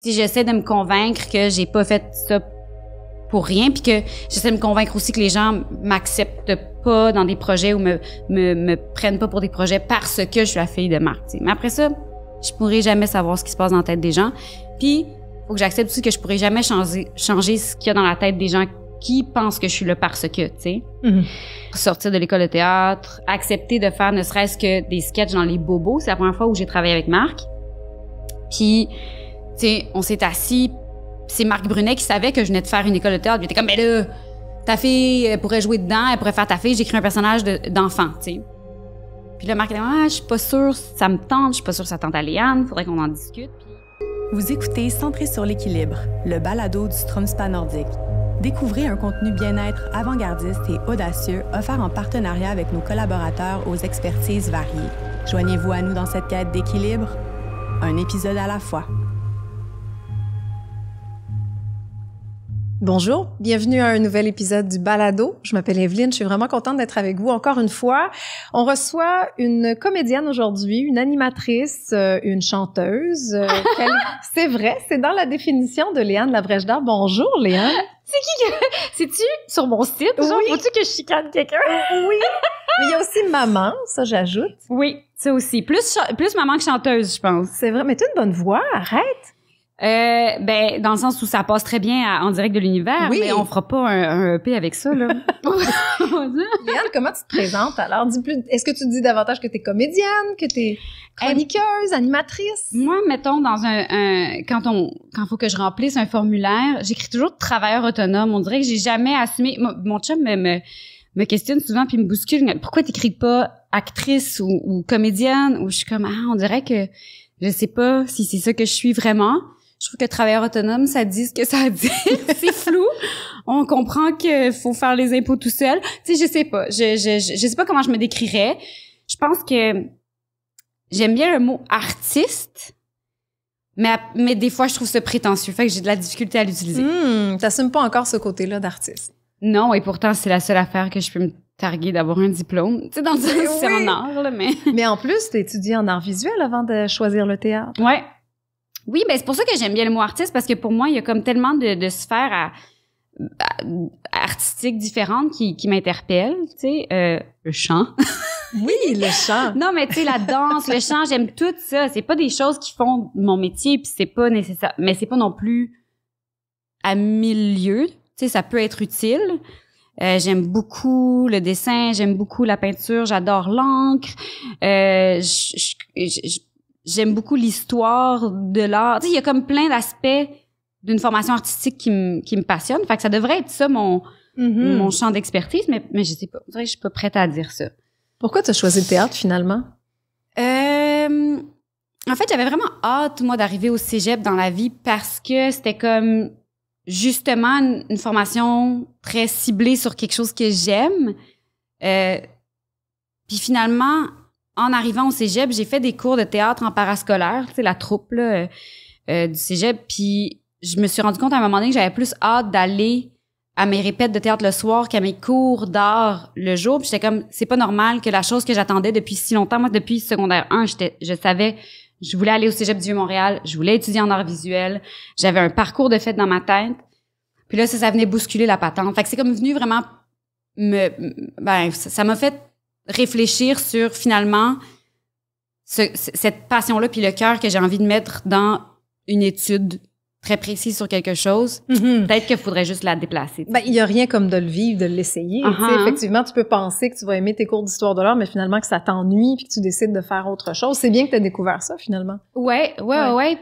si j'essaie de me convaincre que j'ai pas fait ça pour rien, puis que j'essaie de me convaincre aussi que les gens m'acceptent pas dans des projets ou me prennent pas pour des projets parce que je suis la fille de Marc, t'sais. Mais après ça, je pourrai jamais savoir ce qui se passe dans la tête des gens. Puis, faut que j'accepte aussi que je pourrai jamais changer ce qu'il y a dans la tête des gens qui pensent que je suis là parce que, tu sais. Sortir de l'école de théâtre, accepter de faire ne serait-ce que des sketchs dans les bobos. C'est la première fois où j'ai travaillé avec Marc. Puis, tu sais, on s'est assis. C'est Marc Brunet qui savait que je venais de faire une école de théâtre. Il était comme, mais là, ta fille elle pourrait jouer dedans, elle pourrait faire ta fille. J'écris un personnage d'enfant, tu sais. Puis là, Marc était comme, je suis pas sûre, ça me tente, je suis pas sûre que ça tente à Léane, faudrait qu'on en discute. Puis... Vous écoutez Centré sur l'équilibre, le balado du Stromspa nordique. Découvrez un contenu bien-être avant-gardiste et audacieux offert en partenariat avec nos collaborateurs aux expertises variées. Joignez-vous à nous dans cette quête d'équilibre, un épisode à la fois. Bonjour, bienvenue à un nouvel épisode du Balado. Je m'appelle Evelyne, je suis vraiment contente d'être avec vous encore une fois. On reçoit une comédienne aujourd'hui, une animatrice, une chanteuse. C'est vrai, c'est dans la définition de Léane Lavrèche-Dard. Bonjour Léane. C'est qui? C'est-tu sur mon site? Genre, Oui. faut-tu que je chicane quelqu'un? Oui, mais il y a aussi maman, ça j'ajoute. Oui, ça aussi. Plus maman que chanteuse, je pense. C'est vrai, mais t'as une bonne voix, arrête. Ben, dans le sens où ça passe très bien en direct de l'univers, Oui. mais on fera pas un EP avec ça, là. Léane, comment tu te présentes alors? Dis plus, est-ce que tu dis davantage que t'es comédienne, que t'es chroniqueuse, animatrice? Moi, mettons, dans quand faut que je remplisse un formulaire, j'écris toujours travailleur autonome. On dirait que j'ai jamais assumé. Mon chum me questionne souvent puis me bouscule. Pourquoi t'écris pas actrice ou comédienne? Ou je suis comme, on dirait que je sais pas si c'est ça que je suis vraiment. Je trouve que travailleur autonome, ça dit ce que ça dit. C'est flou. On comprend qu'il faut faire les impôts tout seul. Tu sais, je sais pas. Je sais pas comment je me décrirais. Je pense que j'aime bien le mot artiste, mais des fois, je trouve ça prétentieux. Fait que j'ai de la difficulté à l'utiliser. T'assumes pas encore ce côté-là d'artiste. Non, et pourtant, c'est la seule affaire que je peux me targuer d'avoir un diplôme. Tu sais, dans le sens, c'est en art, là, mais... Mais en plus, t'as étudié en art visuel avant de choisir le théâtre. Ouais. Oui, ben c'est pour ça que j'aime bien le mot artiste, parce que pour moi, il y a comme tellement de sphères artistiques différentes qui m'interpellent, tu sais. Le chant. Oui, le chant. Non, mais tu sais, la danse, le chant, j'aime tout ça. C'est pas des choses qui font mon métier, puis c'est pas nécessaire, mais c'est pas non plus à 1000 lieues. Tu sais, ça peut être utile. J'aime beaucoup le dessin, j'aime beaucoup la peinture, j'adore l'encre. J'aime beaucoup l'histoire de l'art. Tu sais, il y a comme plein d'aspects d'une formation artistique qui me passionne. Fait que ça devrait être ça mon champ d'expertise, mais je sais pas. Je dirais que je suis pas prête à dire ça. Pourquoi tu as choisi le théâtre finalement? En fait, j'avais vraiment hâte, moi, d'arriver au cégep dans la vie parce que c'était comme justement une formation très ciblée sur quelque chose que j'aime. Puis finalement, en arrivant au cégep, j'ai fait des cours de théâtre en parascolaire, tu sais, la troupe là, du cégep. Puis je me suis rendu compte à un moment donné que j'avais plus hâte d'aller à mes répètes de théâtre le soir qu'à mes cours d'art le jour. Puis j'étais comme, c'est pas normal que la chose que j'attendais depuis si longtemps, moi, depuis secondaire 1, je savais, je voulais aller au cégep du Vieux-Montréal, je voulais étudier en art visuel, j'avais un parcours de fait dans ma tête. Puis là, ça venait bousculer la patente. Fait que c'est comme venu vraiment ça m'a fait réfléchir sur finalement cette passion-là puis le cœur que j'ai envie de mettre dans une étude très précise sur quelque chose. Peut-être qu'il faudrait juste la déplacer. Ben, il y a rien comme de le vivre, de l'essayer. Tu sais, effectivement, tu peux penser que tu vas aimer tes cours d'histoire de l'art, mais finalement que ça t'ennuie puis que tu décides de faire autre chose. C'est bien que tu as découvert ça, finalement. Ouais.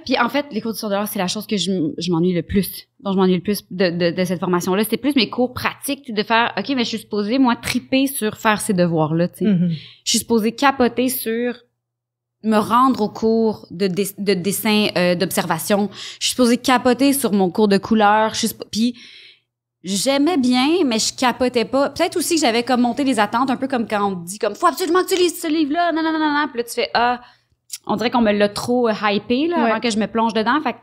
Puis en fait, les cours d'histoire de l'art, c'est la chose que je m'ennuie le plus. Dont je m'ennuie le plus de cette formation-là. C'était plus mes cours pratiques, de faire, OK, mais je suis supposée, moi, triper sur faire ces devoirs-là, tu sais. Je suis supposée capoter sur me rendre au cours de dessin, d'observation. Je suis supposée capoter sur mon cours de couleur. Puis j'aimais bien, mais je capotais pas. Peut-être aussi que j'avais comme monté les attentes, un peu comme quand on dit comme, faut absolument que tu lises ce livre-là, non. Puis là, tu fais, on dirait qu'on me l'a trop hypé, là, avant que je me plonge dedans. Fait que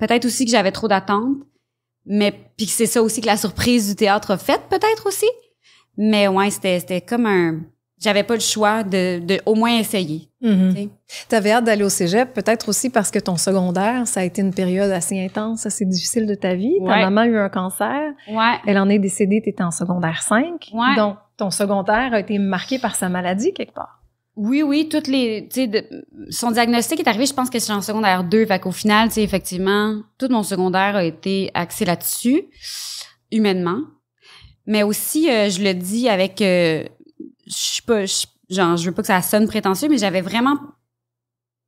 peut-être aussi que j'avais trop d'attentes. Mais, puis que c'est ça aussi que la surprise du théâtre a fait, peut-être aussi. Mais ouais, c'était comme j'avais pas le choix de au moins essayer. Tu avais hâte d'aller au cégep, peut-être aussi parce que ton secondaire, ça a été une période assez intense, assez difficile de ta vie. Ta maman a eu un cancer. Ouais. Elle en est décédée, tu étais en secondaire 5. Ouais. Donc, ton secondaire a été marqué par sa maladie quelque part. Oui, toutes les, tu sais, son diagnostic est arrivé, je pense que c'est en secondaire 2, fait qu'au final, tu sais, effectivement, tout mon secondaire a été axé là-dessus, humainement. Mais aussi, je le dis avec, je veux pas que ça sonne prétentieux, mais j'avais vraiment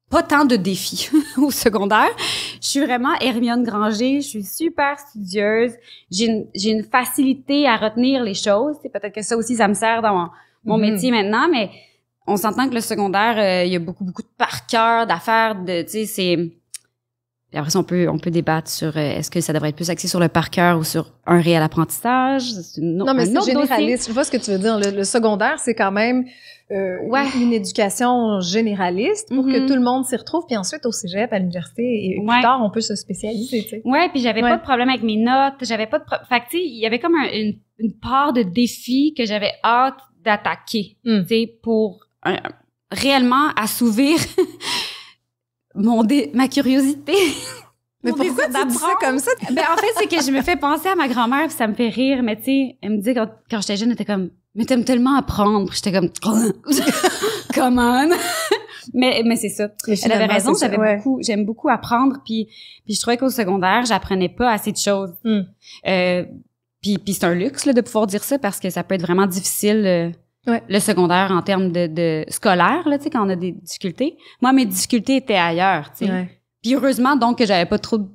pas tant de défis au secondaire. Je suis vraiment Hermione Granger, je suis super studieuse, j'ai une facilité à retenir les choses. C'est peut-être que ça aussi, ça me sert dans mon métier maintenant, mais on s'entend que le secondaire, il y a beaucoup de par cœur, d'affaires, tu sais, c'est... Puis après ça, on peut débattre sur est-ce que ça devrait être plus axé sur le par cœur ou sur un réel apprentissage. Non, mais c'est généraliste. Je vois ce que tu veux dire. Le secondaire, c'est quand même une éducation généraliste pour que tout le monde s'y retrouve. Puis ensuite, au cégep, à l'université, et plus tard, on peut se spécialiser, tu sais. Ouais, puis j'avais pas de problème avec mes notes. J'avais pas de... Fait que, tu sais, il y avait comme une part de défi que j'avais hâte d'attaquer, tu sais, pour réellement assouvir ma curiosité. Mais pourquoi tu dis ça comme ça? Ben, en fait, c'est que je me fais penser à ma grand-mère puis ça me fait rire. Mais tu sais, elle me dit quand j'étais jeune, elle était comme, mais t'aimes tellement apprendre. Puis j'étais comme, come on. mais c'est ça. Elle avait raison. J'aime beaucoup apprendre. Puis je trouvais qu'au secondaire, j'apprenais pas assez de choses. Puis c'est un luxe là, de pouvoir dire ça parce que ça peut être vraiment difficile. Le secondaire en termes de scolaire, là, tu sais, quand on a des difficultés. Moi, mes difficultés étaient ailleurs, tu sais. Puis heureusement, donc, que j'avais pas trop de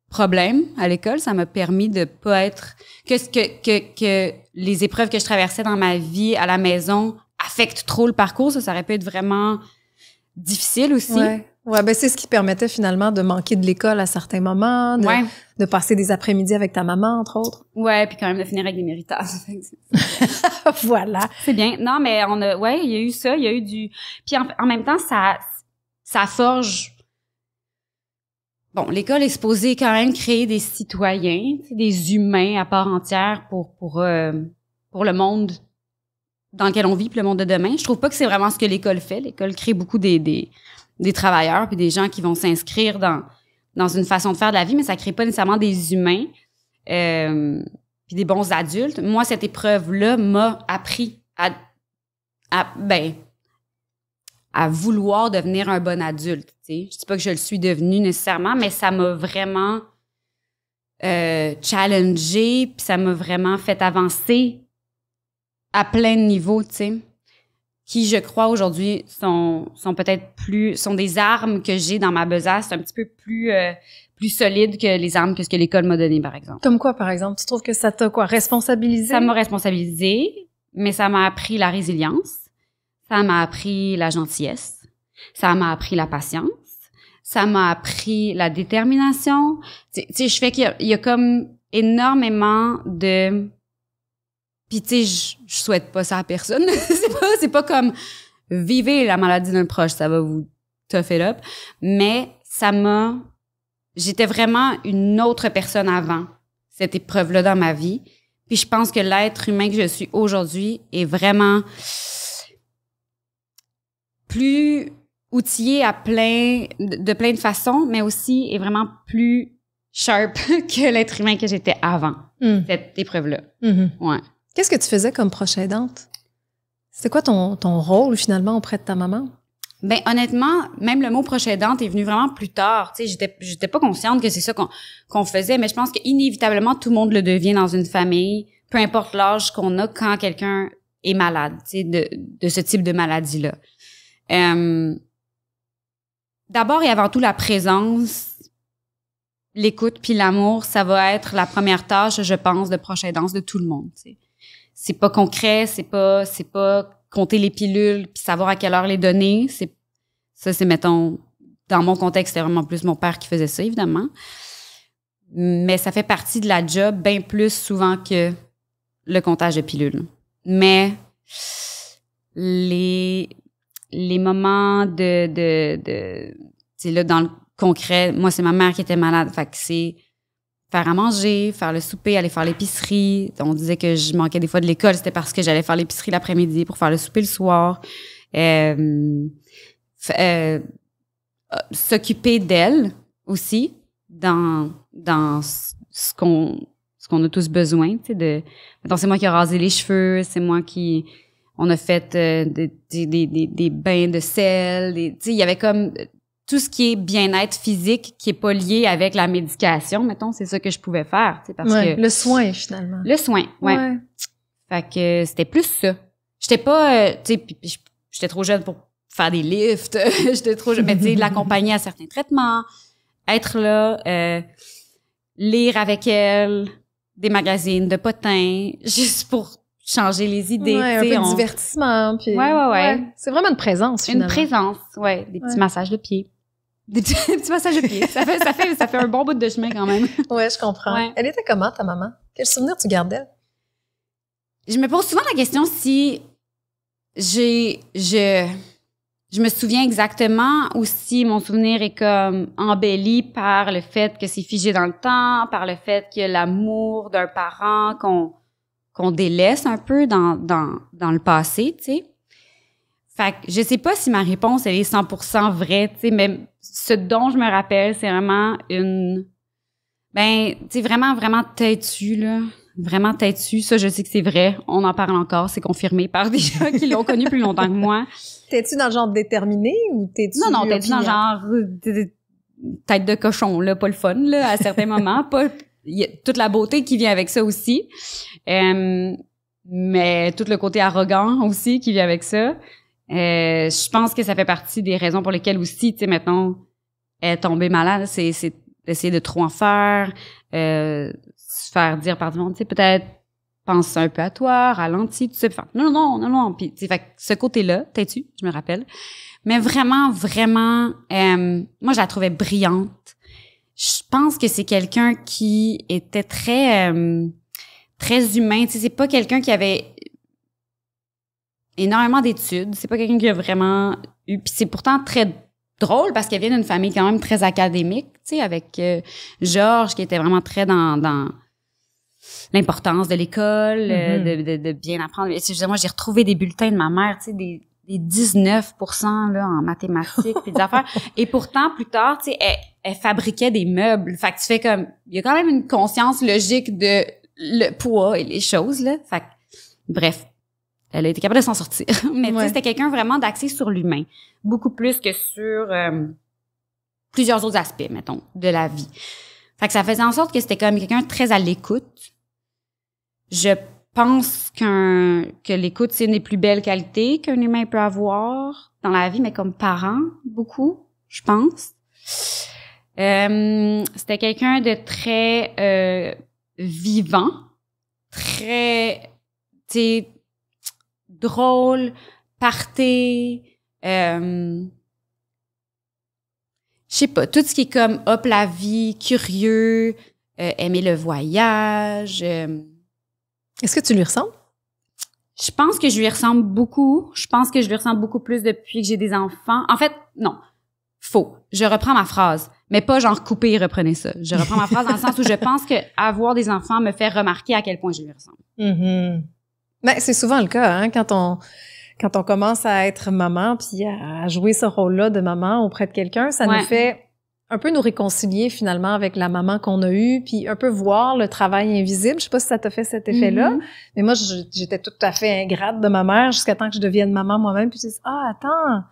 problèmes à l'école. Ça m'a permis de pas être... Que les épreuves que je traversais dans ma vie à la maison affectent trop le parcours. Ça aurait pu être vraiment difficile aussi. Ouais, ben c'est ce qui permettait finalement de manquer de l'école à certains moments, de passer des après-midi avec ta maman, entre autres. Ouais, puis quand même de finir avec des méritas. Voilà. C'est bien. Non, mais il y a eu ça, il y a eu du... Puis en même temps, ça forge... Bon, l'école est supposée quand même créer des citoyens, des humains à part entière pour le monde dans lequel on vit, puis le monde de demain. Je trouve pas que c'est vraiment ce que l'école fait. L'école crée beaucoup des travailleurs puis des gens qui vont s'inscrire dans une façon de faire de la vie, mais ça crée pas nécessairement des humains puis des bons adultes. Moi, cette épreuve-là m'a appris à vouloir devenir un bon adulte. Tu sais. Je dis pas que je le suis devenu nécessairement, mais ça m'a vraiment challengée puis ça m'a vraiment fait avancer à plein de niveaux, tu sais. Qui, je crois, aujourd'hui, sont peut-être sont des armes que j'ai dans ma besace, un petit peu plus solides que les armes que ce que l'école m'a donné, par exemple. Comme quoi, par exemple? Tu trouves que ça t'a responsabilisé? Ça m'a responsabilisé, mais ça m'a appris la résilience, ça m'a appris la gentillesse, ça m'a appris la patience, ça m'a appris la détermination. Tu sais, je fais qu'il y a comme énormément de... Puis, tu sais, je souhaite pas ça à personne. c'est pas comme vivez la maladie d'un proche, ça va vous tough it up. Mais j'étais vraiment une autre personne avant cette épreuve-là dans ma vie. Puis, je pense que l'être humain que je suis aujourd'hui est vraiment plus outillé de plein de façons, mais aussi est vraiment plus sharp que l'être humain que j'étais avant cette épreuve-là. Ouais. Qu'est-ce que tu faisais comme proche aidante? C'était quoi ton rôle, finalement, auprès de ta maman? Ben honnêtement, même le mot proche aidante est venu vraiment plus tard. Tu sais, j'étais pas consciente que c'est ça qu'on faisait, mais je pense qu'inévitablement, tout le monde le devient dans une famille, peu importe l'âge qu'on a quand quelqu'un est malade, tu sais, de ce type de maladie-là. D'abord et avant tout, la présence, l'écoute puis l'amour, ça va être la première tâche, je pense, de proche aidance de tout le monde, tu sais. C'est pas concret, c'est pas compter les pilules puis savoir à quelle heure les donner. C'est mettons, dans mon contexte, c'était vraiment plus mon père qui faisait ça, évidemment. Mais ça fait partie de la job bien plus souvent que le comptage de pilules. Mais les moments tu sais, là, dans le concret, moi, c'est ma mère qui était malade. Fait faire à manger, faire le souper, aller faire l'épicerie. On disait que je manquais des fois de l'école, c'était parce que j'allais faire l'épicerie l'après-midi pour faire le souper le soir. S'occuper d'elle aussi dans ce qu'on a tous besoin, tu sais, mettons, c'est moi qui ai rasé les cheveux, c'est moi qui on a fait des bains de sel, tu sais, il y avait comme tout ce qui est bien-être physique qui est pas lié avec la médication, mettons, c'est ça que je pouvais faire, tu sais, parce que le soin finalement. Le soin, ouais. Fait que c'était plus ça. J'étais pas tu sais, j'étais trop jeune pour faire des lifts, j'étais trop jeune, mais tu sais, l'accompagner à certains traitements, être là, lire avec elle des magazines de potins, juste pour changer les idées. Ouais, un peu de divertissement. Puis, ouais. C'est vraiment une présence, finalement. Une présence, ouais. Des petits massages de pieds. Des petits massages de pieds. Ça fait un bon bout de chemin, quand même. Ouais, je comprends. Ouais. Elle était comment, ta maman? Quel souvenir tu gardes d'elle? Je me pose souvent la question si je me souviens exactement ou si mon souvenir est comme embelli par le fait que c'est figé dans le temps, par le fait que l'amour d'un parent qu'on délaisse un peu dans le passé, tu sais. Fait que je sais pas si ma réponse, elle est 100% vraie, tu sais, mais ce dont je me rappelle, c'est vraiment tu sais, vraiment, vraiment têtue, là. Vraiment têtue. Ça, je sais que c'est vrai. On en parle encore. C'est confirmé par des gens qui l'ont connu plus longtemps que moi. T'es-tu dans le genre déterminé ou t'es-tu... Non, t'es-tu dans le genre tête de cochon, là, pas le fun, là, à certains moments. Il y a toute la beauté qui vient avec ça aussi. Mais tout le côté arrogant aussi qui vient avec ça. Je pense que ça fait partie des raisons pour lesquelles aussi, tu sais, maintenant, elle est tombée malade. C'est d'essayer de trop en faire, se faire dire par du monde, tu sais, peut-être pense un peu à toi, ralentis, tout ça. Non. Puis, tu sais, fait que ce côté-là, t'es-tu, je me rappelle. Mais vraiment, vraiment, moi, je la trouvais brillante. Je pense que c'est quelqu'un qui était très humain. Tu sais, c'est pas quelqu'un qui avait énormément d'études. C'est pas quelqu'un qui a vraiment eu... Puis c'est pourtant très drôle parce qu'elle vient d'une famille quand même très académique, tu sais, avec Georges qui était vraiment très dans l'importance de l'école, de bien apprendre. Moi, j'ai retrouvé des bulletins de ma mère, tu sais, des 19% là, en mathématiques, puis des affaires. Et pourtant, plus tard, tu sais, elle fabriquait des meubles. Fait que tu fais comme... Il y a quand même une conscience logique de le poids et les choses, là. Fait que, bref, elle a été capable de s'en sortir. Mais tu sais, c'était quelqu'un vraiment d'axé sur l'humain. Beaucoup plus que sur plusieurs autres aspects, mettons, de la vie. Fait que ça faisait en sorte que c'était comme quelqu'un très à l'écoute. Je pense que l'écoute, c'est une des plus belles qualités qu'un humain peut avoir dans la vie, mais comme parent, beaucoup, je pense. C'était quelqu'un de très vivant, très, tu sais, drôle, party, je sais pas, tout ce qui est comme hop la vie, curieux, aimer le voyage. Est-ce que tu lui ressembles? Je pense que je lui ressemble beaucoup. Je pense que je lui ressemble beaucoup plus depuis que j'ai des enfants. En fait, non. Faux. Je reprends ma phrase. Mais pas genre couper et reprenez ça. Je reprends ma phrase dans le sens où je pense que avoir des enfants me fait remarquer à quel point je lui ressemble. Mm-hmm. Ben, c'est souvent le cas, hein, quand on commence à être maman puis à jouer ce rôle-là de maman auprès de quelqu'un, ça nous fait un peu nous réconcilier finalement avec la maman qu'on a eue, puis un peu voir le travail invisible. Je sais pas si ça t'a fait cet effet-là, mais moi, j'étais tout à fait ingrate de ma mère jusqu'à temps que je devienne maman moi-même, puis je dis « Ah, attends,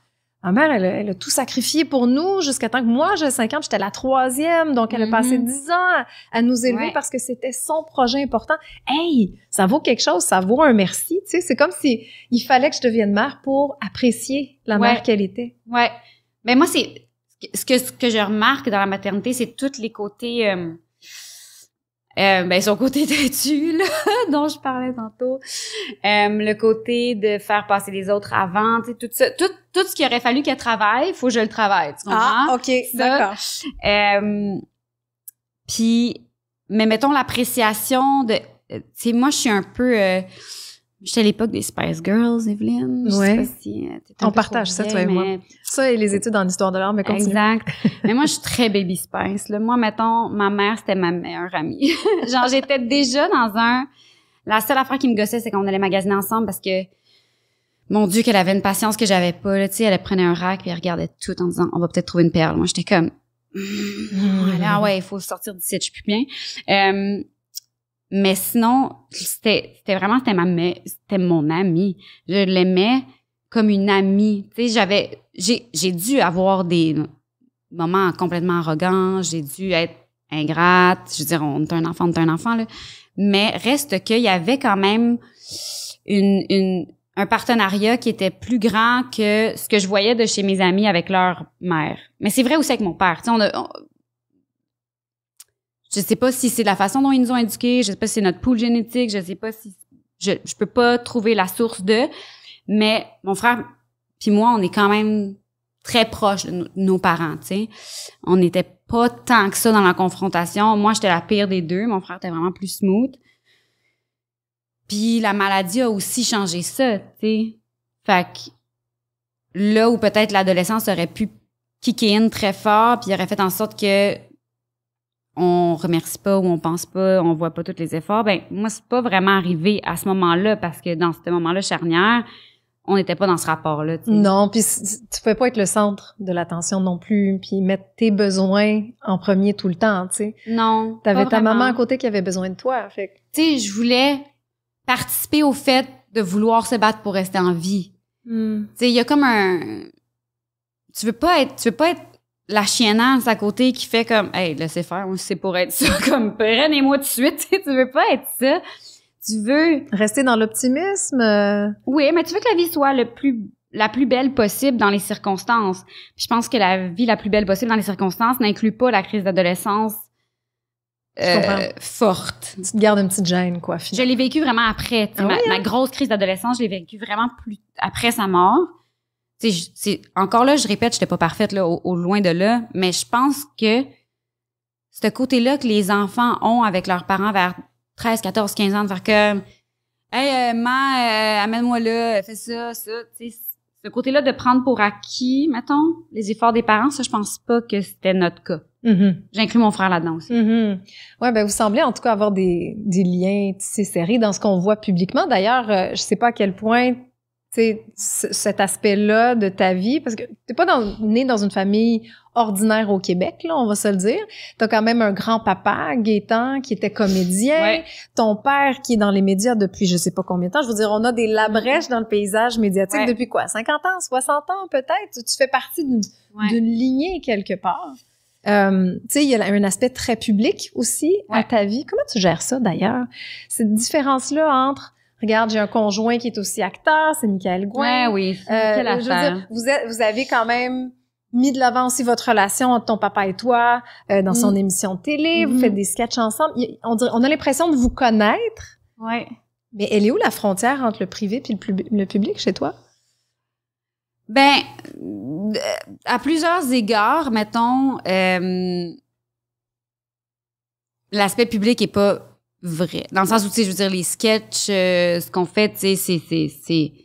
ma mère, elle a tout sacrifié pour nous jusqu'à temps que moi, j'ai 5 ans, puis j'étais la 3e, donc elle a passé 10 ans à nous élever parce que c'était son projet important. Hey, ça vaut quelque chose, ça vaut un merci, tu sais, c'est comme si il fallait que je devienne mère pour apprécier la mère qu'elle était. Ouais, mais moi, c'est... Ce que je remarque dans la maternité, c'est tous les côtés, son côté têtu, là, dont je parlais tantôt, le côté de faire passer les autres avant, tu sais, tout ça, tout ce qu'il aurait fallu qu'elle travaille, faut que je le travaille, tu comprends? Ah, ok, d'accord. Puis, mais mettons l'appréciation de, tu sais, moi, je suis un peu J'étais à l'époque des Spice Girls, Evelyne. Je sais pas si on partage ça, toi et moi. Ça et les études en histoire de l'art, mais continue. Exact. Mais moi, je suis très Baby Spice. Là. Moi, mettons, ma mère, c'était ma meilleure amie. Genre, j'étais déjà dans la seule affaire qui me gossait, c'est qu'on allait magasiner ensemble parce que, mon Dieu, qu'elle avait une patience que j'avais pas. Là, tu sais, elle prenait un rack puis elle regardait tout en disant, on va peut-être trouver une perle. Moi, j'étais comme, ah ouais, il faut sortir d'ici, je suis plus bien. Mais sinon, c'était mon amie. Je l'aimais comme une amie. Tu sais, j'ai dû avoir des moments complètement arrogants, j'ai dû être ingrate. Je veux dire, on est un enfant, là. Mais reste qu'il y avait quand même un partenariat qui était plus grand que ce que je voyais de chez mes amis avec leur mère. Mais c'est vrai aussi avec mon père. Tu sais, je sais pas si c'est la façon dont ils nous ont éduqués, je sais pas si c'est notre pool génétique, je sais pas si je peux pas trouver la source mais mon frère puis moi, on est quand même très proches de nos parents, tu sais. On n'était pas tant que ça dans la confrontation. Moi, j'étais la pire des deux, mon frère était vraiment plus smooth. Puis la maladie a aussi changé ça, tu sais. Fait que là où peut-être l'adolescence aurait pu kicker in très fort, puis aurait fait en sorte que on remercie pas ou on pense pas, on voit pas tous les efforts, ben moi c'est pas vraiment arrivé à ce moment-là parce que dans ce moment-là charnière, on n'était pas dans ce rapport-là. T'sais. Non, puis tu pouvais pas être le centre de l'attention non plus, puis mettre tes besoins en premier tout le temps, tu sais. Non. T'avais ta maman à côté qui avait besoin de toi, fait. Tu sais, je voulais participer au fait de vouloir se battre pour rester en vie. Tu sais, il y a comme tu veux pas être la chiennasse à côté qui fait comme, hey, laissez faire, moi, c'est pour être ça, comme, prenez-moi tout de suite, tu veux pas être ça. Tu veux... Rester dans l'optimisme. Oui, mais tu veux que la vie soit la plus belle possible dans les circonstances. Puis je pense que la vie la plus belle possible dans les circonstances n'inclut pas la crise d'adolescence forte. Tu te gardes une petite gêne, quoi, finalement. Je l'ai vécu vraiment après. Ma grosse crise d'adolescence, je l'ai vécu vraiment plus après sa mort. Encore là, je répète, j'étais pas parfaite là, au loin de là, mais je pense que ce côté-là que les enfants ont avec leurs parents vers 13, 14, 15 ans, de faire comme « Hey, amène-moi là, fais ça. » Ce côté-là de prendre pour acquis, mettons, les efforts des parents, ça, je pense pas que c'était notre cas. J'inclus mon frère là-dedans aussi. Ouais, ben vous semblez en tout cas avoir des liens tissés serrés dans ce qu'on voit publiquement. D'ailleurs, je sais pas à quel point tu sais, cet aspect-là de ta vie, parce que t'es pas né dans une famille ordinaire au Québec, là, on va se le dire. T'as quand même un grand-papa, Gaétan, qui était comédien. Ouais. Ton père qui est dans les médias depuis je sais pas combien de temps. Je veux dire, on a des labrèches dans le paysage médiatique depuis quoi? 50 ans, 60 ans peut-être? Tu fais partie d'une lignée quelque part. Tu sais, il y a un aspect très public aussi à ta vie. Comment tu gères ça d'ailleurs? Cette différence-là entre regarde, j'ai un conjoint qui est aussi acteur, c'est Michael Gouin. Oui, quelle affaire. Je veux dire, vous avez quand même mis de l'avant aussi votre relation entre ton papa et toi dans son émission de télé. Vous faites des sketchs ensemble. On a l'impression de vous connaître. Ouais. Mais elle est où la frontière entre le privé puis le public chez toi? Ben, à plusieurs égards, mettons, l'aspect public est pas vrai. Dans le sens où, tu sais, je veux dire, les sketchs, ce qu'on fait, tu sais,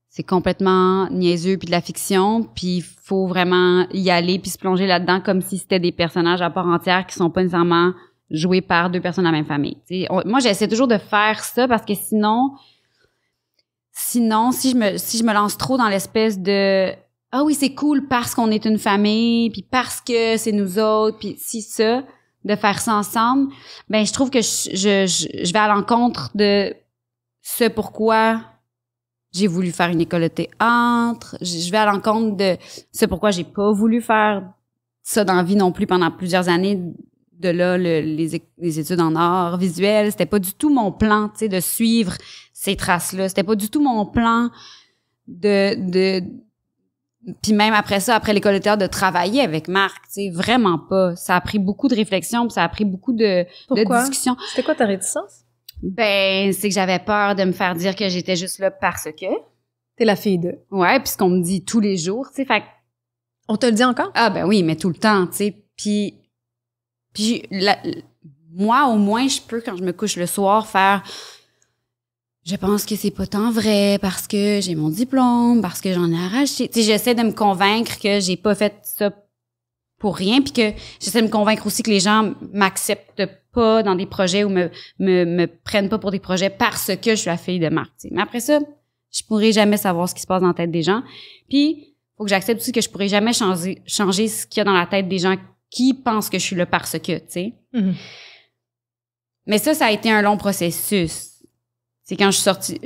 c'est complètement niaiseux puis de la fiction, puis il faut vraiment y aller puis se plonger là-dedans comme si c'était des personnages à part entière qui sont pas nécessairement joués par deux personnes de la même famille. Tu sais, moi, j'essaie toujours de faire ça parce que sinon, si je me lance trop dans l'espèce de ah oui, c'est cool parce qu'on est une famille, puis parce que c'est nous autres, puis si ça, de faire ça ensemble, ben je trouve que je vais à l'encontre de ce pourquoi j'ai voulu faire une école de théâtre, je vais à l'encontre de ce pourquoi j'ai pas voulu faire ça dans la vie non plus pendant plusieurs années, de là les études en art visuel, c'était pas du tout mon plan, tu sais, de suivre ces traces-là, c'était pas du tout mon plan de puis même après ça, après l'école de théâtre, de travailler avec Marc, tu sais, vraiment pas. Ça a pris beaucoup de réflexion, puis ça a pris beaucoup de discussion. C'était quoi ta réticence? Ben, c'est que j'avais peur de me faire dire que j'étais juste là parce que. T'es la fille d'eux. Ouais, puis ce qu'on me dit tous les jours, tu sais, fait. On te le dit encore? Ah ben oui, mais tout le temps, tu sais. Puis moi, au moins, je peux, quand je me couche le soir, faire... je pense que c'est pas tant vrai parce que j'ai mon diplôme, parce que j'en ai arraché. Tu sais, j'essaie de me convaincre que j'ai pas fait ça pour rien, puis que j'essaie de me convaincre aussi que les gens m'acceptent pas dans des projets ou me prennent pas pour des projets parce que je suis la fille de Marc. Tu sais. Mais après ça, je pourrai jamais savoir ce qui se passe dans la tête des gens. Puis, faut que j'accepte aussi que je pourrai jamais changer ce qu'il y a dans la tête des gens qui pensent que je suis là parce que, tu sais. Mhm. Mais ça a été un long processus. C'est quand je suis sortie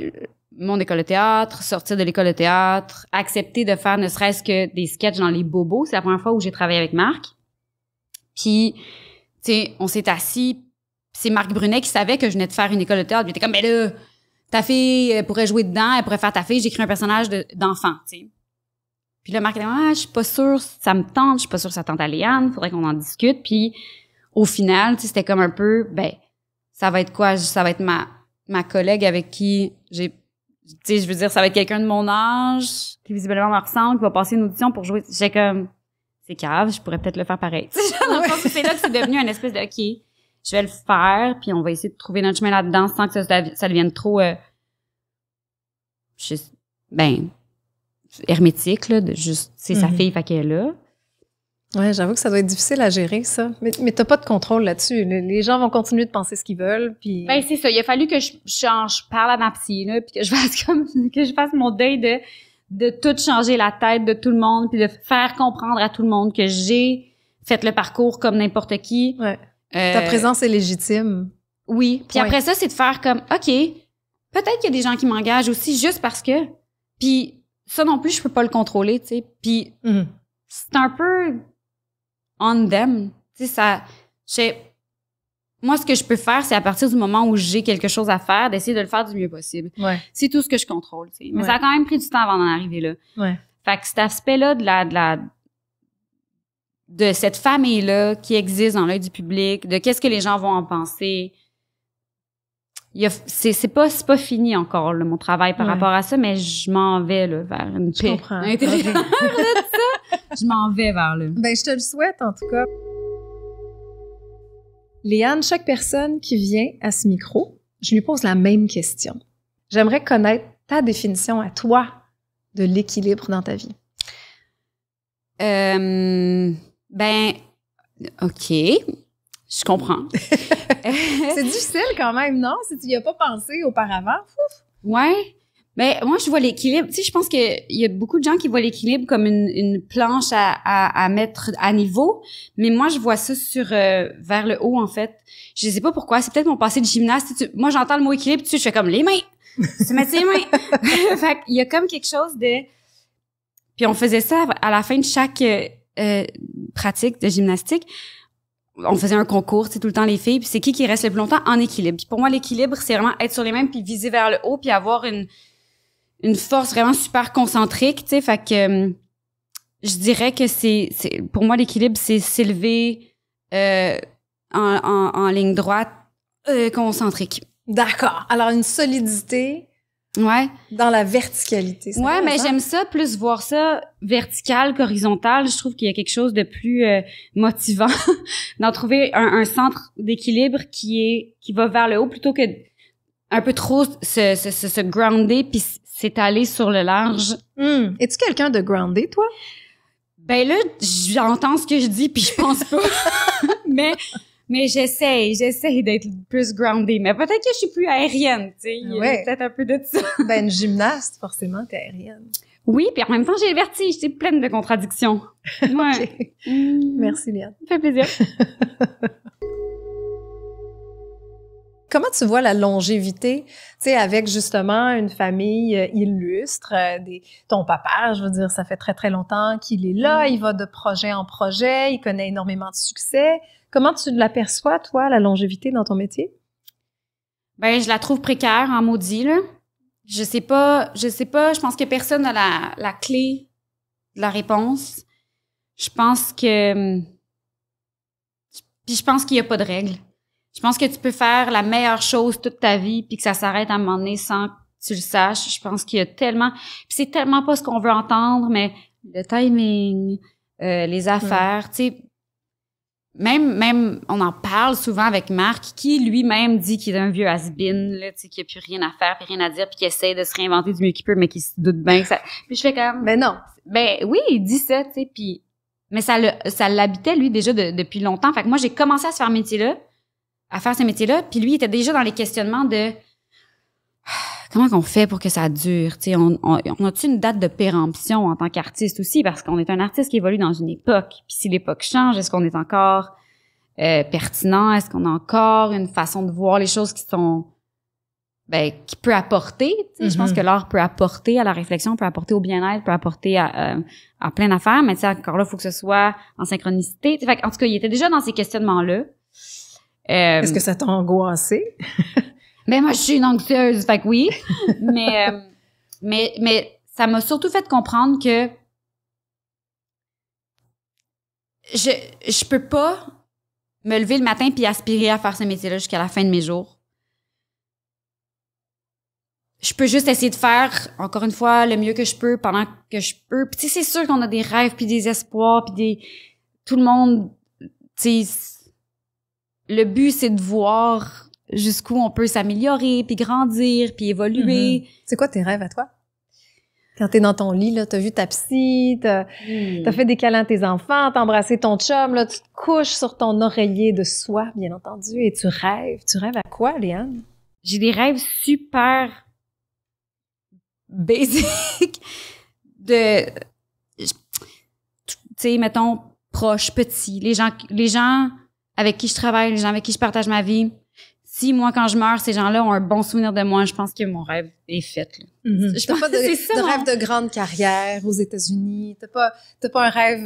mon école de théâtre, sortir de l'école de théâtre, accepter de faire ne serait-ce que des sketchs dans les bobos. C'est la première fois où j'ai travaillé avec Marc. Puis, tu sais, on s'est assis. C'est Marc Brunet qui savait que je venais de faire une école de théâtre. Il était comme, ben là, ta fille elle pourrait jouer dedans, elle pourrait faire ta fille. J'écris un personnage d'enfant, tu sais. Puis là, Marc était comme, je suis pas sûre, ça me tente, je suis pas sûre que ça tente à Léane, faudrait qu'on en discute. Puis, au final, tu sais, c'était comme un peu, ben, ça va être quoi? Ça va être ma collègue avec qui j'ai, tu sais, je veux dire, ça va être quelqu'un de mon âge, qui visiblement me ressemble, qui va passer une audition pour jouer. J'ai comme, c'est cave, je pourrais peut-être le faire pareil. Tu sais, c'est là que c'est devenu une espèce de, OK, je vais le faire, puis on va essayer de trouver notre chemin là-dedans sans que ça devienne trop, hermétique, là, de juste, c'est sa fille, fait qu'elle est là. Ouais, j'avoue que ça doit être difficile à gérer, ça. Mais t'as pas de contrôle là-dessus. Les gens vont continuer de penser ce qu'ils veulent, puis... Ben, c'est ça. Il a fallu que je parle à ma psy, là, puis que je fasse mon deuil de tout changer la tête de tout le monde, puis de faire comprendre à tout le monde que j'ai fait le parcours comme n'importe qui. Ouais. Ta présence est légitime. Oui. Puis après ça, c'est de faire comme, OK, peut-être qu'il y a des gens qui m'engagent aussi juste parce que... Puis ça non plus, je peux pas le contrôler, tu sais. Puis c'est un peu... on them. Tu sais, moi, ce que je peux faire, c'est à partir du moment où j'ai quelque chose à faire, d'essayer de le faire du mieux possible. Ouais. C'est tout ce que je contrôle, tu sais. Mais ça a quand même pris du temps avant d'en arriver là. Ouais. Fait que cet aspect-là de cette famille-là qui existe dans l'œil du public, de qu'est-ce que les gens vont en penser. C'est pas fini encore, là, mon travail par rapport à ça, mais je m'en vais, là, vers une paix. Je comprends. Intérieure de ça. Je m'en vais vers là. Ben, je te le souhaite, en tout cas. Léane, chaque personne qui vient à ce micro, je lui pose la même question. J'aimerais connaître ta définition à toi de l'équilibre dans ta vie. Ben, OK. Je comprends. C'est difficile quand même, non? Si tu y as pas pensé auparavant. Ouais. Ben, moi, je vois l'équilibre. Tu sais, je pense qu'il y a beaucoup de gens qui voient l'équilibre comme une planche à mettre à niveau. Mais moi, je vois ça vers le haut, en fait. Je sais pas pourquoi. C'est peut-être mon passé de gymnaste. Moi, j'entends le mot équilibre, tu sais, je fais comme les mains. Tu mets tes mains. Fait qu'il y a comme quelque chose de... Puis on faisait ça à la fin de chaque pratique de gymnastique. On faisait un concours, tu sais, tout le temps les filles. Puis c'est qui reste le plus longtemps en équilibre. Puis pour moi, l'équilibre, c'est vraiment être sur les mêmes puis viser vers le haut puis avoir une force vraiment super concentrique, tu sais. Fait que je dirais que c'est pour moi, l'équilibre, c'est s'élever en ligne droite concentrique. D'accord. Alors, une solidité dans la verticalité. Ouais, mais j'aime ça, plus voir ça vertical qu'horizontal. Je trouve qu'il y a quelque chose de plus motivant d'en trouver un centre d'équilibre qui va vers le haut plutôt que un peu trop se grounder puis s'étaler sur le large. Es-tu quelqu'un de groundé, toi? Ben là, j'entends ce que je dis puis je pense pas. Mais j'essaie d'être plus groundée. Mais peut-être que je suis plus aérienne, tu sais. Il y a peut-être un peu de ça. Ben, une gymnaste, forcément, t'es aérienne. Oui, puis en même temps, j'ai le vertige. C'est pleine de contradictions. Ouais. Okay. Merci, Léane. Ça fait plaisir. Comment tu vois la longévité, tu sais, avec justement une famille illustre, ton papa, je veux dire, ça fait très, très longtemps qu'il est là, il va de projet en projet, il connaît énormément de succès. Comment tu l'aperçois, toi, la longévité dans ton métier? Ben, je la trouve précaire, en maudit, là. Je sais pas, je pense que personne n'a la clé de la réponse. Je pense qu'il y a pas de règle. Je pense que tu peux faire la meilleure chose toute ta vie puis que ça s'arrête à un moment donné sans que tu le saches. Je pense qu'il y a tellement... Puis c'est tellement pas ce qu'on veut entendre, mais le timing, les affaires, tu sais... même, on en parle souvent avec Marc, qui lui-même dit qu'il est un vieux has-been, là, tu sais, qu'il n'y a plus rien à faire, puis rien à dire, puis qu'il essaie de se réinventer du mieux qu'il peut, mais qu'il se doute bien que ça... Puis je fais comme... Mais non. Ben oui, il dit ça, tu sais, puis... Mais ça l'habitait, lui, déjà depuis longtemps. Fait que moi, j'ai commencé à faire ce métier-là, puis lui, il était déjà dans les questionnements de... Comment qu'on fait pour que ça dure? Tu sais, on a-tu une date de péremption en tant qu'artiste aussi? Parce qu'on est un artiste qui évolue dans une époque. Puis si l'époque change, est-ce qu'on est encore pertinent? Est-ce qu'on a encore une façon de voir les choses qui peut apporter? Tu sais, je pense que l'art peut apporter à la réflexion, peut apporter au bien-être, peut apporter à plein d'affaires. Mais tu sais, encore là, il faut que ce soit en synchronicité. Fait en tout cas, il était déjà dans ces questionnements-là. Est-ce que ça t'a angoissé? Ben moi je suis une anxieuse, fait que oui. mais ça m'a surtout fait comprendre que je peux pas me lever le matin puis aspirer à faire ce métier-là jusqu'à la fin de mes jours. Je peux juste essayer de faire encore une fois le mieux que je peux pendant que je peux. Puis tu sais, c'est sûr qu'on a des rêves puis des espoirs puis tout le monde, tu sais, le but c'est de voir jusqu'où on peut s'améliorer, puis grandir, puis évoluer. C'est quoi tes rêves à toi? Quand t'es dans ton lit, là, t'as vu ta psy, t'as fait des câlins à tes enfants, t'as embrassé ton chum, là, tu te couches sur ton oreiller de soie, bien entendu, et tu rêves. Tu rêves à quoi, Léane? J'ai des rêves super basiques tu sais, mettons, proches, petits, les gens avec qui je travaille, les gens avec qui je partage ma vie. Si moi, quand je meurs, ces gens-là ont un bon souvenir de moi, je pense que mon rêve est fait. Là. Je pense pas de rêve de grande carrière aux États-Unis. T'as pas un rêve,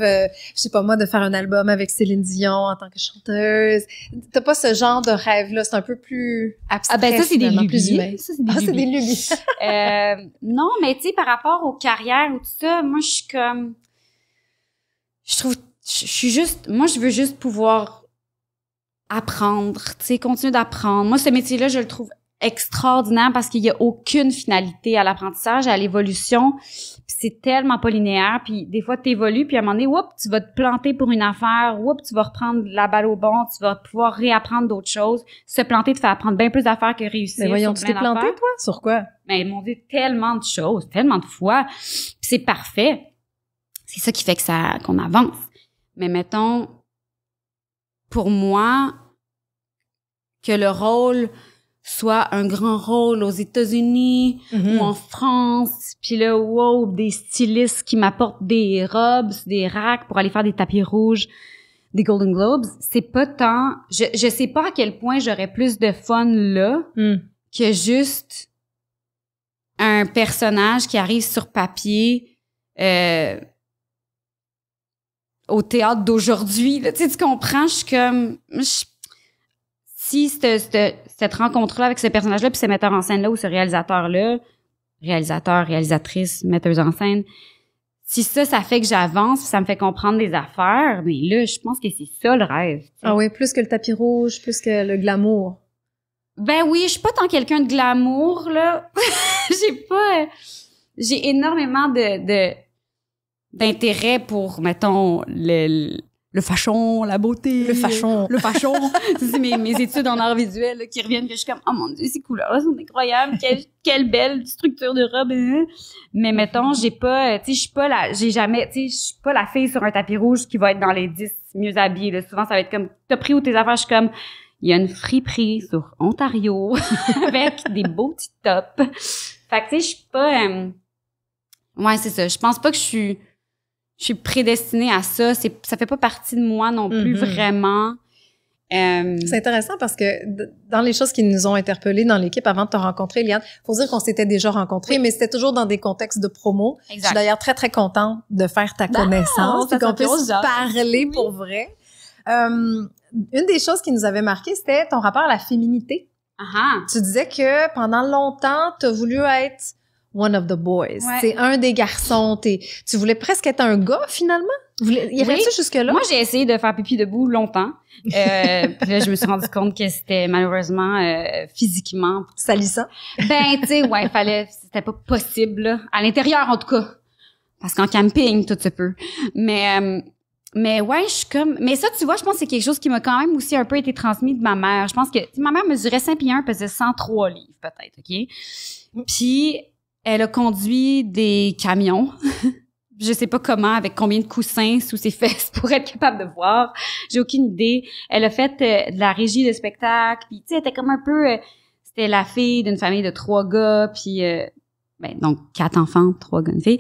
je sais pas moi, de faire un album avec Céline Dion en tant que chanteuse. T'as pas ce genre de rêve-là. C'est un peu plus abstrait. Ah ben ça, c'est des lubies. Plus humain. Ça, c'est des lubies. Non, mais tu sais, par rapport aux carrières ou tout ça, moi, je suis comme... Moi, je veux juste pouvoir apprendre, tu sais, continuer d'apprendre. Moi, ce métier-là, je le trouve extraordinaire parce qu'il y a aucune finalité à l'apprentissage, à l'évolution. Puis c'est tellement pas linéaire. Puis des fois, t'évolues, puis à un moment donné, tu vas te planter pour une affaire, tu vas reprendre la balle au bon, tu vas pouvoir réapprendre d'autres choses. Se planter te fait apprendre bien plus d'affaires que réussir. Mais voyons, tu t'es planté, toi? Sur quoi? Mais mon Dieu, tellement de choses, tellement de fois. Puis c'est parfait. C'est ça qui fait qu'on avance. Mais mettons, pour moi, que le rôle soit un grand rôle aux États-Unis ou en France, puis là, des stylistes qui m'apportent des robes, des racks pour aller faire des tapis rouges, des Golden Globes, c'est pas tant... Je sais pas à quel point j'aurais plus de fun là que juste un personnage qui arrive sur papier au théâtre d'aujourd'hui. Là, tu comprends? Je suis comme... Si cette rencontre-là avec ce personnage-là, puis ce metteur en scène-là ou ce réalisateur-là, réalisatrice, metteuse en scène, si ça fait que j'avance, ça me fait comprendre des affaires, mais là, je pense que c'est ça le rêve. T'sais. Ah oui, plus que le tapis rouge, plus que le glamour. Ben oui, je suis pas tant quelqu'un de glamour, là. J'ai énormément d'intérêt pour, mettons, le fashion, la beauté. Le fashion. C'est mes études en art visuel là, qui reviennent, que je suis comme, oh mon Dieu, ces couleurs-là sont incroyables, quelle belle structure de robe. Mais mettons, je suis pas la fille sur un tapis rouge qui va être dans les 10 mieux habillées. Là. Souvent, ça va être comme, t'as pris où tes affaires? Je suis comme, il y a une friperie sur Ontario avec des beaux petits tops. Fait que tu sais, je suis pas... Ouais, c'est ça. Je pense pas que je suis prédestinée à ça. Ça fait pas partie de moi non plus vraiment. C'est intéressant parce que dans les choses qui nous ont interpellés dans l'équipe avant de te rencontrer, Léane, faut dire qu'on s'était déjà rencontrés, mais c'était toujours dans des contextes de promo. Exact. Je suis d'ailleurs très, très contente de faire ta connaissance et qu'on puisse parler pour vrai. Une des choses qui nous avait marqué, c'était ton rapport à la féminité. Tu disais que pendant longtemps, tu as voulu être one of the boys. Ouais. C'est un des garçons. Tu voulais presque être un gars, finalement? Irais-tu jusque-là? Moi, j'ai essayé de faire pipi debout longtemps. Puis là, je me suis rendu compte que c'était malheureusement physiquement salissant. Ben, tu sais, ouais, c'était pas possible, là. À l'intérieur, en tout cas. Parce qu'en camping, tout se peut. Mais Mais ouais, je suis comme... Mais ça, tu vois, je pense que c'est quelque chose qui m'a quand même aussi un peu été transmis de ma mère. Je pense que ma mère mesurait 5 pieds 1, pesait 103 livres, peut-être, OK? Puis, elle a conduit des camions. Je sais pas comment, avec combien de coussins sous ses fesses pour être capable de voir. J'ai aucune idée. Elle a fait de la régie de spectacle. Puis, tu sais, elle était comme un peu... c'était la fille d'une famille de 3 gars, puis... donc 4 enfants, 3 gars, une fille.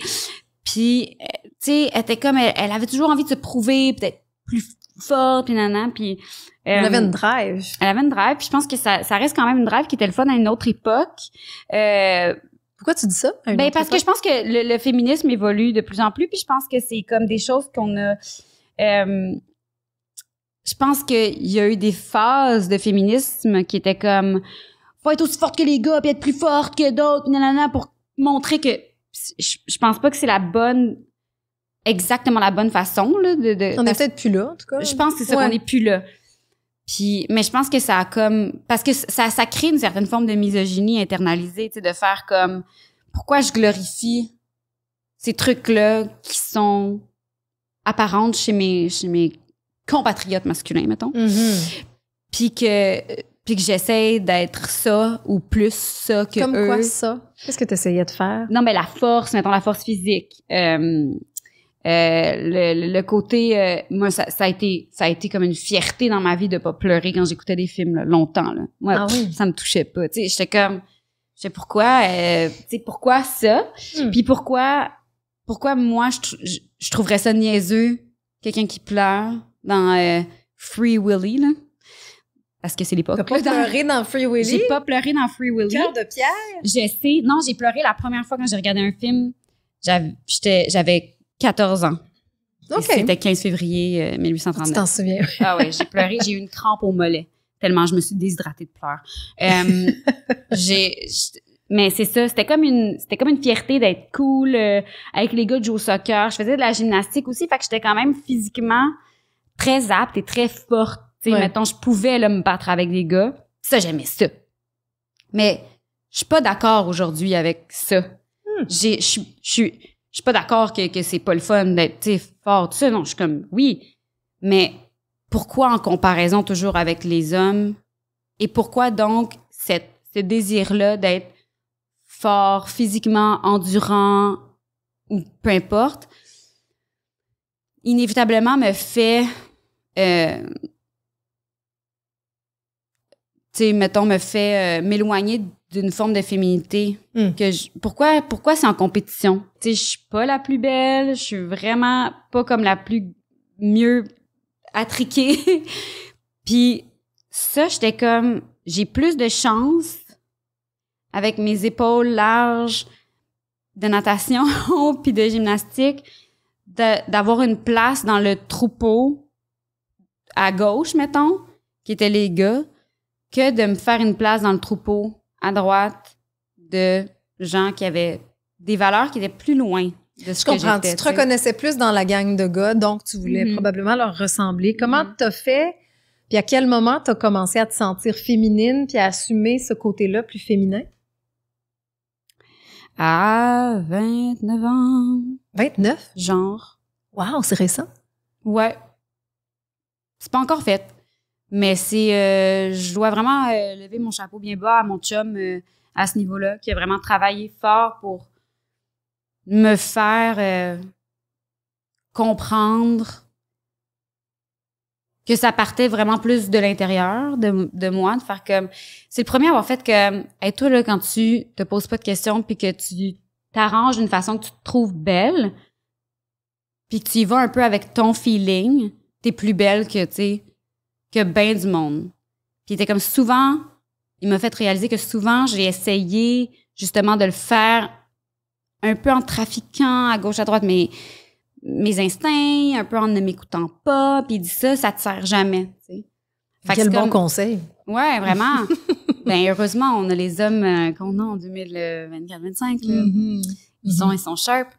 Puis, tu sais, elle était comme... Elle avait toujours envie de se prouver, peut-être plus forte, puis nanana, puis... elle avait une drive. Elle avait une drive, puis je pense que ça reste quand même une drive qui était le fun à une autre époque. Pourquoi tu dis ça? Parce que je pense que le féminisme évolue de plus en plus, puis je pense que c'est comme des choses qu'on a... je pense qu'il y a eu des phases de féminisme qui étaient comme... Faut être aussi forte que les gars, puis être plus forte que d'autres, nanana, pour montrer que... Je pense pas que c'est exactement la bonne façon, là, on est peut-être plus là, en tout cas. Je pense que c'est ça, qu'on est plus là. Puis, mais je pense que ça a comme... Parce que ça crée une certaine forme de misogynie internalisée, tu sais, de faire comme... Pourquoi je glorifie ces trucs-là qui sont apparentes chez mes compatriotes masculins, mettons. Mm-hmm. Puis que j'essaie d'être ça ou plus ça que comme eux. Comme quoi ça? Qu'est-ce que tu essayais de faire? Non, mais la force, mettons la force physique. Le côté moi ça a été comme une fierté dans ma vie de pas pleurer quand j'écoutais des films là, longtemps là. Moi ça me touchait pas, tu sais, j'étais comme je sais pourquoi tu sais pourquoi ça? Puis pourquoi moi je trouverais ça niaiseux quelqu'un qui pleure dans Free Willy là. Parce que c'est l'époque. T'as pas pleuré dans Free Willy? J'ai pas pleuré dans Free Willy. Cœur de pierre? Je sais. Non, j'ai pleuré la première fois quand j'ai regardé un film. J'avais 14 ans. OK. C'était 15 février 1839. Tu t'en souviens? Ah ouais, j'ai pleuré. J'ai eu une crampe au mollet. Tellement je me suis déshydratée de pleurs. Mais c'est ça. C'était comme une fierté d'être cool avec les gars de jouer au soccer. Je faisais de la gymnastique aussi. Fait que j'étais quand même physiquement très apte et très forte. Tu sais, mettons, je pouvais là, me battre avec des gars. Ça, j'aimais ça. Mais je suis pas d'accord aujourd'hui avec ça. Je suis pas d'accord que c'est pas le fun d'être, tu sais, fort, tout ça. Non, je suis comme, oui. Mais pourquoi en comparaison toujours avec les hommes? Et pourquoi donc ce désir-là d'être fort, physiquement, endurant, ou peu importe, inévitablement me fait... tu sais, mettons, me fait m'éloigner d'une forme de féminité. Pourquoi c'est en compétition? Tu sais, je suis pas la plus belle, je suis vraiment pas comme la plus mieux attriquée. Puis ça, j'étais comme, j'ai plus de chance avec mes épaules larges de natation puis de gymnastique d'avoir une place dans le troupeau à gauche, mettons, qui étaient les gars, que de me faire une place dans le troupeau à droite de gens qui avaient des valeurs qui étaient plus loin de ce que j'étais. Tu te reconnaissais plus dans la gang de gars, donc tu voulais probablement leur ressembler. Comment t'as fait, puis à quel moment t'as commencé à te sentir féminine puis à assumer ce côté-là plus féminin? À 29 ans. 29? Genre. Wow, c'est récent. Ouais. C'est pas encore fait. Mais je dois vraiment lever mon chapeau bien bas à mon chum à ce niveau-là, qui a vraiment travaillé fort pour me faire comprendre que ça partait vraiment plus de l'intérieur de moi, de faire comme... C'est le premier à avoir fait que, hey, toi, là, quand tu te poses pas de questions puis que tu t'arranges d'une façon que tu te trouves belle, puis que tu y vas un peu avec ton feeling, t'es plus belle que, tu sais, que ben du monde. Puis il était comme souvent, il m'a fait réaliser que souvent, j'ai essayé justement de le faire un peu en trafiquant à gauche, à droite, mes instincts, un peu en ne m'écoutant pas. Puis il dit ça te sert jamais, tu sais. Quel bon conseil. Ouais, vraiment. Ben heureusement, on a les hommes qu'on a en 2024-25. Ils sont sharp.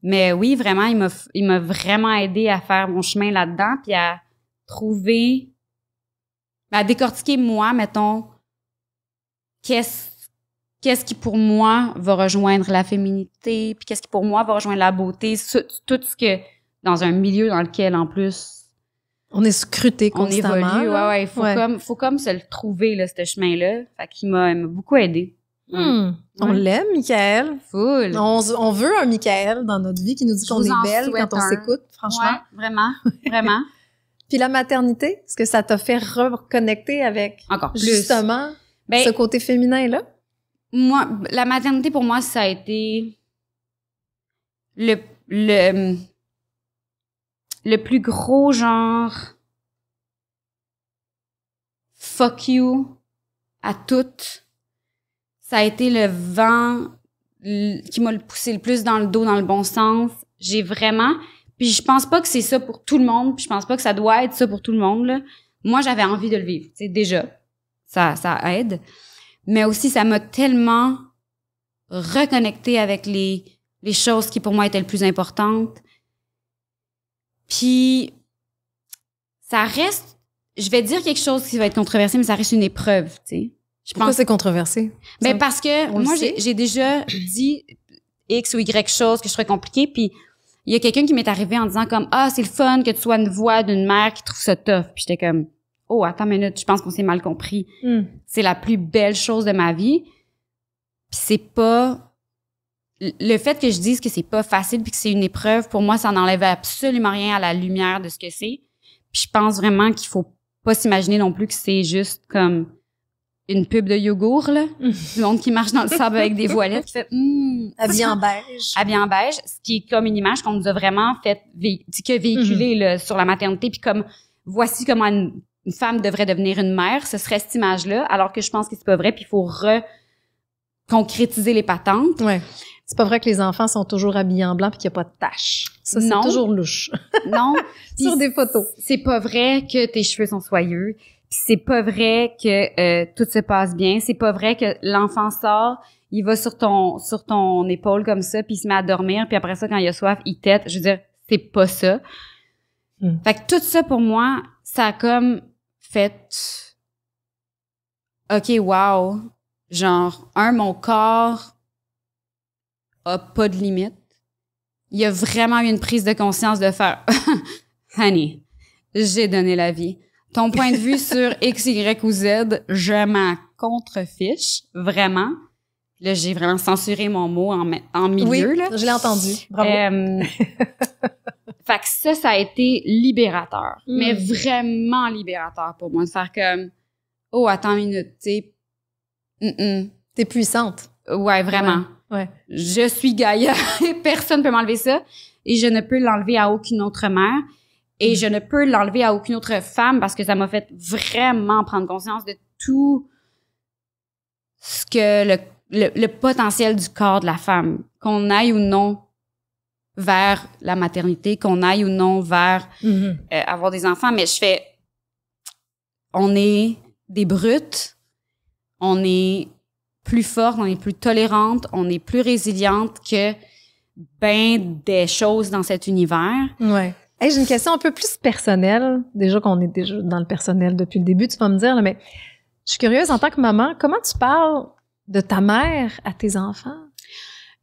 Mais oui, vraiment, il m'a vraiment aidé à faire mon chemin là-dedans, puis à trouver... à décortiquer, moi, mettons, qu'est-ce qui, pour moi, va rejoindre la féminité, puis qu'est-ce qui, pour moi, va rejoindre la beauté, tout ce que dans un milieu dans lequel, en plus, on est scruté on constamment. évolue. Ouais, faut comme se le trouver, là, ce chemin-là. Fait qu'il m'a beaucoup aidé. On l'aime, Michael. Full. On veut un Michael dans notre vie qui nous dit qu'on est belle quand on s'écoute, franchement. Ouais, vraiment, vraiment. Puis la maternité, est-ce que ça t'a fait reconnecter avec Encore plus. justement ce côté féminin-là? Moi, la maternité, pour moi, ça a été le plus gros genre fuck you à toutes. Ça a été le vent qui m'a poussé le plus dans le dos, dans le bon sens. J'ai vraiment... Puis je pense pas que c'est ça pour tout le monde, puis je pense pas que ça doit être ça pour tout le monde, là. Moi, j'avais envie de le vivre, tu sais, déjà. Ça aide. Mais aussi, ça m'a tellement reconnecté avec les choses qui, pour moi, étaient les plus importantes. Puis, ça reste... Je vais dire quelque chose qui va être controversé, mais ça reste une épreuve, tu sais. Pourquoi c'est controversé? Ben parce que moi, j'ai déjà dit X ou Y chose que je trouvais compliqué, puis il y a quelqu'un qui m'est arrivé en disant comme « Ah, c'est le fun que tu sois une voix d'une mère qui trouve ça tough. » Puis j'étais comme « Oh, attends une minute, je pense qu'on s'est mal compris. C'est la plus belle chose de ma vie. » Puis c'est pas... Le fait que je dise que c'est pas facile puis que c'est une épreuve, pour moi, ça n'enlève absolument rien à la lumière de ce que c'est. Puis je pense vraiment qu'il faut pas s'imaginer non plus que c'est juste comme une pub de yogourt, là. Du monde qui marche dans le sable avec des voilettes, qui fait habillé en beige. Habillé en beige, ce qui est comme une image qu'on nous a vraiment fait véhiculer là, sur la maternité, puis comme voici comment une femme devrait devenir une mère, ce serait cette image-là, alors que je pense que c'est pas vrai, puis il faut concrétiser les patentes. Ouais. C'est pas vrai que les enfants sont toujours habillés en blanc puis qu'il y a pas de taches. Ça, c'est toujours louche. Non. Sur des photos. C'est pas vrai que tes cheveux sont soyeux. Puis c'est pas vrai que tout se passe bien. C'est pas vrai que l'enfant sort, il va sur ton épaule comme ça, puis il se met à dormir, puis après ça, quand il a soif, il tète. Je veux dire, c'est pas ça. Fait que tout ça, pour moi, ça a comme fait... OK, wow. Genre, mon corps a pas de limite. Il y a vraiment eu une prise de conscience de faire « Honey, j'ai donné la vie. Ton point de vue sur X, Y ou Z, je m'en contrefiche, vraiment. » Là, j'ai vraiment censuré mon mot en milieu. Oui, là. Je l'ai entendu. Bravo. Fait que ça a été libérateur. Mais vraiment libérateur pour moi, de faire comme « Oh, attends une minute, tu sais. T'es puissante. » Ouais, vraiment. Ouais. Je suis Gaïa et personne ne peut m'enlever ça. Et je ne peux l'enlever à aucune autre mère. Et je ne peux l'enlever à aucune autre femme parce que ça m'a fait vraiment prendre conscience de tout ce que le potentiel du corps de la femme. Qu'on aille ou non vers la maternité, qu'on aille ou non vers avoir des enfants. Mais on est des brutes, on est plus forte, on est plus tolérante, on est plus résiliente que des choses dans cet univers. Ouais. Hey, j'ai une question un peu plus personnelle. Déjà qu'on est déjà dans le personnel depuis le début, tu vas me dire, là, mais je suis curieuse, en tant que maman, comment tu parles de ta mère à tes enfants?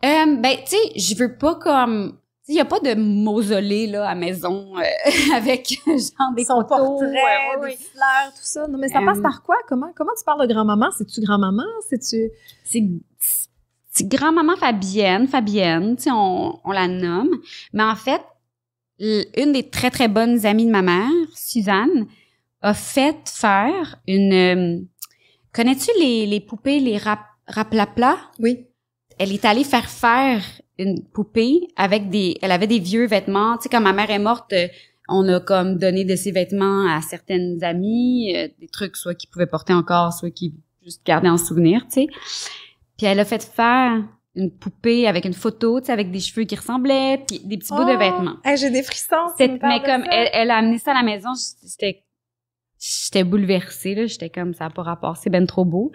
Tu sais, je veux pas comme... Il y a pas de mausolée, là, à maison, avec, genre, des son photos. Portrait, des fleurs, tout ça. Non, mais ça passe par quoi? Comment tu parles de grand-maman? C'est-tu grand-maman? C'est grand-maman Fabienne, tu sais, on la nomme. Mais en fait, une des très, très bonnes amies de ma mère, Suzanne, a fait faire une... connais-tu les poupées, les Raplapla? Oui. Elle est allée faire une poupée avec elle avait des vieux vêtements. Tu sais, quand ma mère est morte, on a comme donné de ses vêtements à certaines amies, des trucs soit qu'ils pouvaient porter encore, soit qu'ils juste gardaient en souvenir, tu sais. Puis elle a fait faire une poupée avec une photo, tu sais, avec des cheveux qui ressemblaient, puis des petits bouts de vêtements. Hey, j'ai des frissons. Mais comme elle a amené ça à la maison, j'étais bouleversée, là. J'étais comme, ça n'a pas rapport, c'est ben trop beau.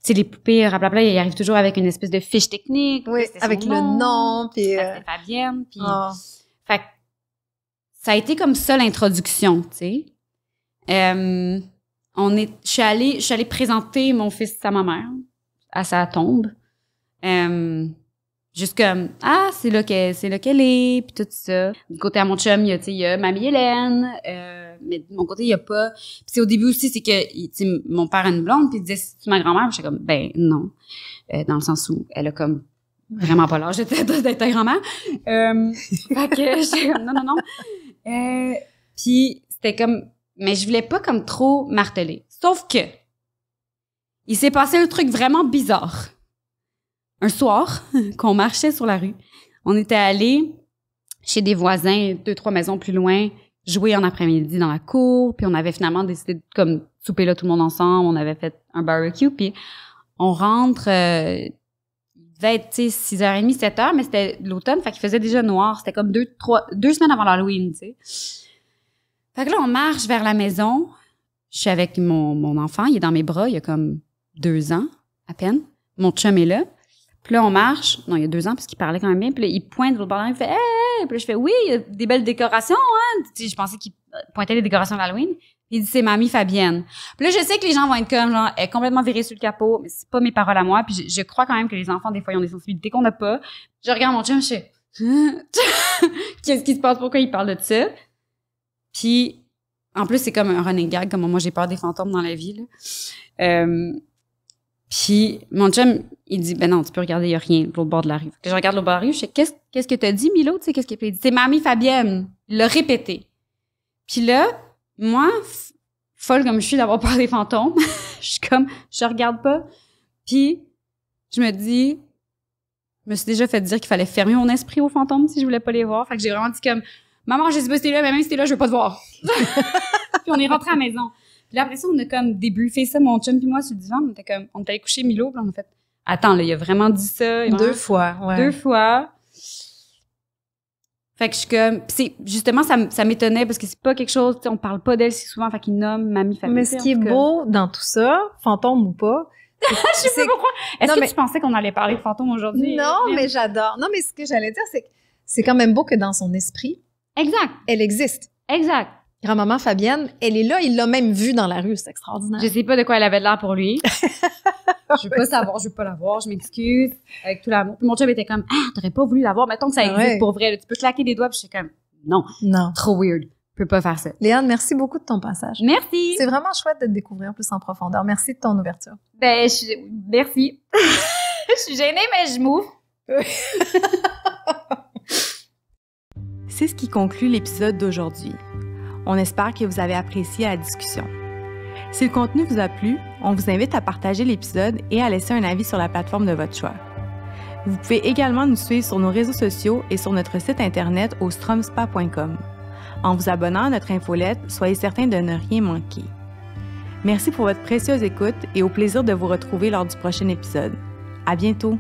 Tu sais, les poupées, blablabla, ils arrivent toujours avec une espèce de fiche technique. Oui, avec le nom, puis... C'était Fabienne, puis... Fait que ça a été comme ça l'introduction, tu sais. Je suis allée présenter mon fils à ma mère, à sa tombe. juste comme c'est là qu'elle est, puis tout ça. Du côté à mon chum, il y a mamie Hélène, mais de mon côté, il y a pas. Puis c'est au début aussi, c'est que mon père a une blonde, puis il disait c'est ma grand-mère, j'étais comme ben non, dans le sens où elle a comme vraiment pas l'âge d'être ta grand-mère. Fait que j'étais comme non. Puis c'était comme, mais je voulais pas comme trop marteler. Sauf que il s'est passé un truc vraiment bizarre. Un soir, qu'on marchait sur la rue, on était allés chez des voisins, 2-3 maisons plus loin, jouer en après-midi dans la cour, puis on avait finalement décidé de comme souper là tout le monde ensemble, on avait fait un barbecue, puis on rentre, il devait être 6h30, 7h, mais c'était l'automne, fait qu'il faisait déjà noir, c'était comme 2 semaines avant l'Halloween, tu sais. Fait que là, on marche vers la maison, je suis avec mon enfant, il est dans mes bras, il a comme 2 ans, à peine, mon chum est là. Puis là, on marche. Non, il y a 2 ans, parce qu'il parlait quand même bien. Puis là, il pointe de l'autre bord, il fait « Hey! » Puis là, je fais « Oui, il y a des belles décorations, hein! » Tu sais, je pensais qu'il pointait les décorations d'Halloween. Puis il dit « C'est mamie Fabienne. » Puis là, je sais que les gens vont être comme, genre, elle est complètement virée sur le capot, mais c'est pas mes paroles à moi. Puis je crois quand même que les enfants, des fois, ils ont des sensibilités qu'on n'a pas. Je regarde mon chum, je fais « Qu'est-ce qui se passe? Pourquoi il parle de ça? » Puis, en plus, c'est comme un running gag, comme moi, j'ai peur des fantômes dans la vie, là. Puis mon chum, il dit, ben non, tu peux regarder, il n'y a rien de l'autre bord de la rue. Je regarde l'autre bord de la rue, je sais, qu'est-ce que t'as dit, Milo? Tu sais, qu'est-ce qu'il a dit? C'est mamie Fabienne. Il l'a répété. Puis là, moi, folle comme je suis d'avoir peur des fantômes, je suis comme, je regarde pas. Puis je me me suis déjà fait dire qu'il fallait fermer mon esprit aux fantômes si je voulais pas les voir. Fait que j'ai vraiment dit comme, maman, je sais pas si t'es là, mais même si t'es là, je veux pas te voir. Puis on est rentré à la maison. Puis là, après ça, on a comme débriefé ça, mon chum puis moi, sur le divan. On était allé coucher Milo, puis on a fait, attends, là, il a vraiment dit ça. 2 fois, ouais. 2 fois. Fait que je suis comme, pis justement, ça m'étonnait parce que c'est pas quelque chose, on parle pas d'elle si souvent, fait qu'il nomme mamie Fabienne. Mais ce qui est beau dans tout ça, fantôme ou pas, je sais pas pourquoi. Est-ce que tu pensais qu'on allait parler de fantômes aujourd'hui? Non, mais j'adore. Non, mais ce que j'allais dire, c'est que c'est quand même beau que dans son esprit, exact. Elle existe. Exact. Grand-maman Fabienne, elle est là, il l'a même vue dans la rue, c'est extraordinaire. Je sais pas de quoi elle avait de l'air pour lui. Je veux pas savoir, je veux pas la voir, je m'excuse. Avec tout l'amour. Puis mon chum était comme, t'aurais pas voulu la voir, mettons que ça existe pour vrai, là, tu peux claquer des doigts, puis j'étais comme, non. Trop weird. Je peux pas faire ça. Léane, merci beaucoup de ton passage. Merci. C'est vraiment chouette de te découvrir plus en profondeur. Merci de ton ouverture. Ben, merci. Je suis gênée, mais je m'ouvre. C'est ce qui conclut l'épisode d'aujourd'hui. On espère que vous avez apprécié la discussion. Si le contenu vous a plu, on vous invite à partager l'épisode et à laisser un avis sur la plateforme de votre choix. Vous pouvez également nous suivre sur nos réseaux sociaux et sur notre site internet au stromspa.com. En vous abonnant à notre infolette, soyez certain de ne rien manquer. Merci pour votre précieuse écoute et au plaisir de vous retrouver lors du prochain épisode. À bientôt!